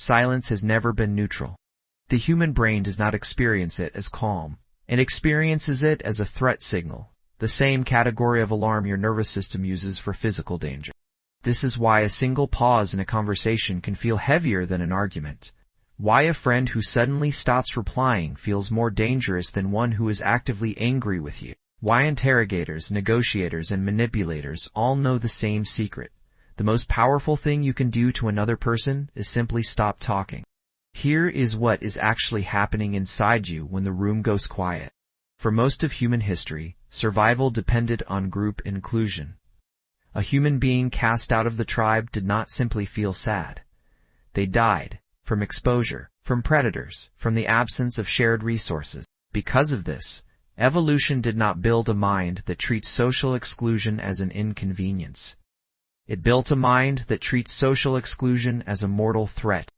silence has never been neutral. The human brain does not experience it as calm. It experiences it as a threat signal, the same category of alarm your nervous system uses for physical danger. This is why a single pause in a conversation can feel heavier than an argument. Why a friend who suddenly stops replying feels more dangerous than one who is actively angry with you. Why interrogators, negotiators, and manipulators all know the same secret. The most powerful thing you can do to another person is simply stop talking. Here is what is actually happening inside you when the room goes quiet. For most of human history, survival depended on group inclusion. A human being cast out of the tribe did not simply feel sad. They died from exposure, from predators, from the absence of shared resources. Because of this, evolution did not build a mind that treats social exclusion as an inconvenience. It built a mind that treats social exclusion as a mortal threat.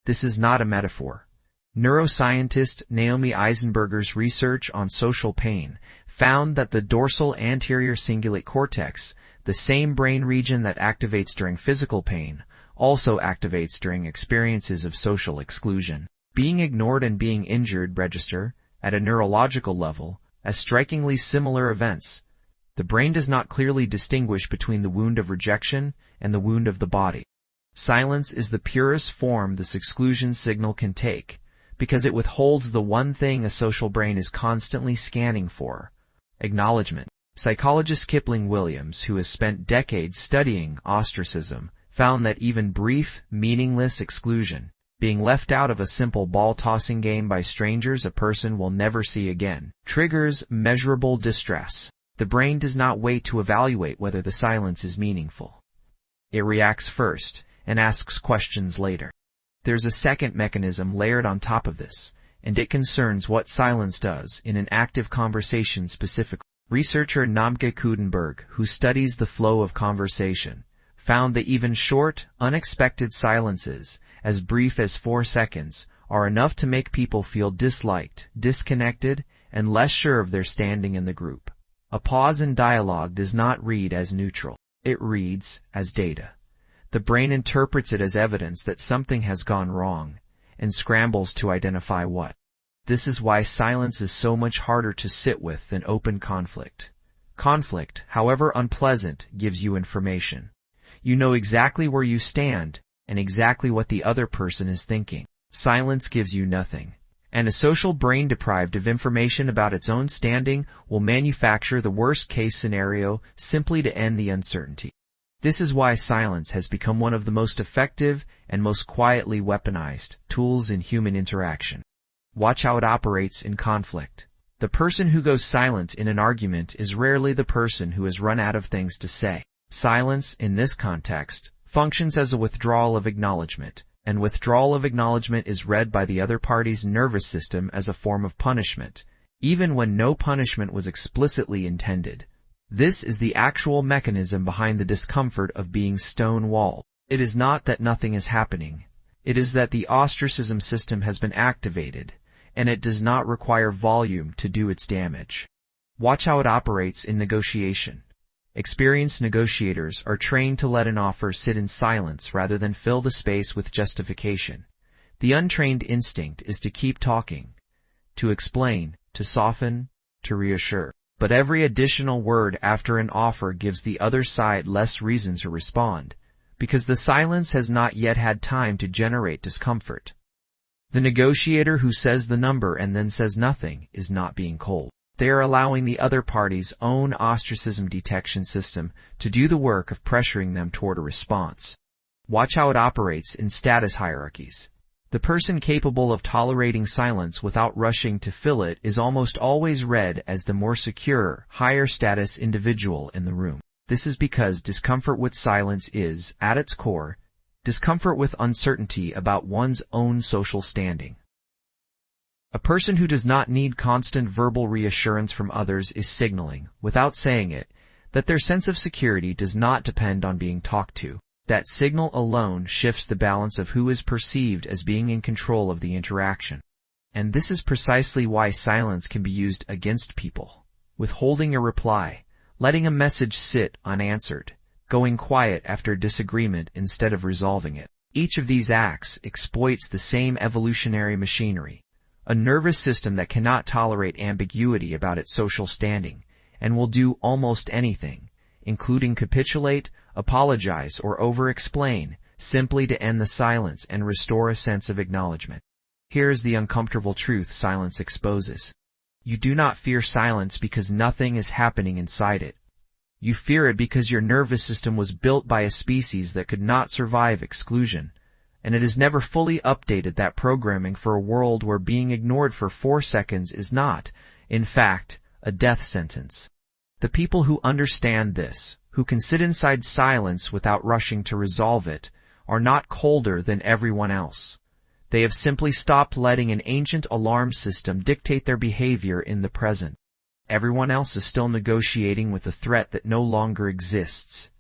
This is not a metaphor. Neuroscientist Naomi Eisenberger's research on social pain found that the dorsal anterior cingulate cortex, the same brain region that activates during physical pain, also activates during experiences of social exclusion. Being ignored and being injured register, at a neurological level, as strikingly similar events. The brain does not clearly distinguish between the wound of rejection and the wound of the body. Silence is the purest form this exclusion signal can take, because it withholds the one thing a social brain is constantly scanning for: acknowledgement. Psychologist Kipling Williams, who has spent decades studying ostracism, found that even brief, meaningless exclusion, being left out of a simple ball-tossing game by strangers a person will never see again, triggers measurable distress. The brain does not wait to evaluate whether the silence is meaningful. It reacts first and asks questions later. There's a second mechanism layered on top of this, and it concerns what silence does in an active conversation specifically. Researcher Namke Kudenberg, who studies the flow of conversation, found that even short, unexpected silences, as brief as 4 seconds, are enough to make people feel disliked, disconnected, and less sure of their standing in the group. A pause in dialogue does not read as neutral. It reads as data. The brain interprets it as evidence that something has gone wrong, and scrambles to identify what. This is why silence is so much harder to sit with than open conflict. Conflict, however unpleasant, gives you information. You know exactly where you stand, and exactly what the other person is thinking. Silence gives you nothing. And a social brain deprived of information about its own standing will manufacture the worst-case scenario simply to end the uncertainty. This is why silence has become one of the most effective and most quietly weaponized tools in human interaction. Watch how it operates in conflict. The person who goes silent in an argument is rarely the person who has run out of things to say. Silence, in this context, functions as a withdrawal of acknowledgement, and withdrawal of acknowledgement is read by the other party's nervous system as a form of punishment, even when no punishment was explicitly intended. This is the actual mechanism behind the discomfort of being stone-walled. It is not that nothing is happening. It is that the ostracism system has been activated, and it does not require volume to do its damage. Watch how it operates in negotiation. Experienced negotiators are trained to let an offer sit in silence rather than fill the space with justification. The untrained instinct is to keep talking, to explain, to soften, to reassure. But every additional word after an offer gives the other side less reason to respond, because the silence has not yet had time to generate discomfort. The negotiator who says the number and then says nothing is not being cold. They are allowing the other party's own ostracism detection system to do the work of pressuring them toward a response. Watch how it operates in status hierarchies. The person capable of tolerating silence without rushing to fill it is almost always read as the more secure, higher status individual in the room. This is because discomfort with silence is, at its core, discomfort with uncertainty about one's own social standing. A person who does not need constant verbal reassurance from others is signaling, without saying it, that their sense of security does not depend on being talked to. That signal alone shifts the balance of who is perceived as being in control of the interaction. And this is precisely why silence can be used against people. Withholding a reply, letting a message sit unanswered, going quiet after disagreement instead of resolving it. Each of these acts exploits the same evolutionary machinery, a nervous system that cannot tolerate ambiguity about its social standing, and will do almost anything, including capitulate, apologize, or over-explain, simply to end the silence and restore a sense of acknowledgement. Here's the uncomfortable truth silence exposes. You do not fear silence because nothing is happening inside it. You fear it because your nervous system was built by a species that could not survive exclusion, and it has never fully updated that programming for a world where being ignored for 4 seconds is not, in fact, a death sentence. The people who understand this, who can sit inside silence without rushing to resolve it, are not colder than everyone else. They have simply stopped letting an ancient alarm system dictate their behavior in the present. Everyone else is still negotiating with a threat that no longer exists.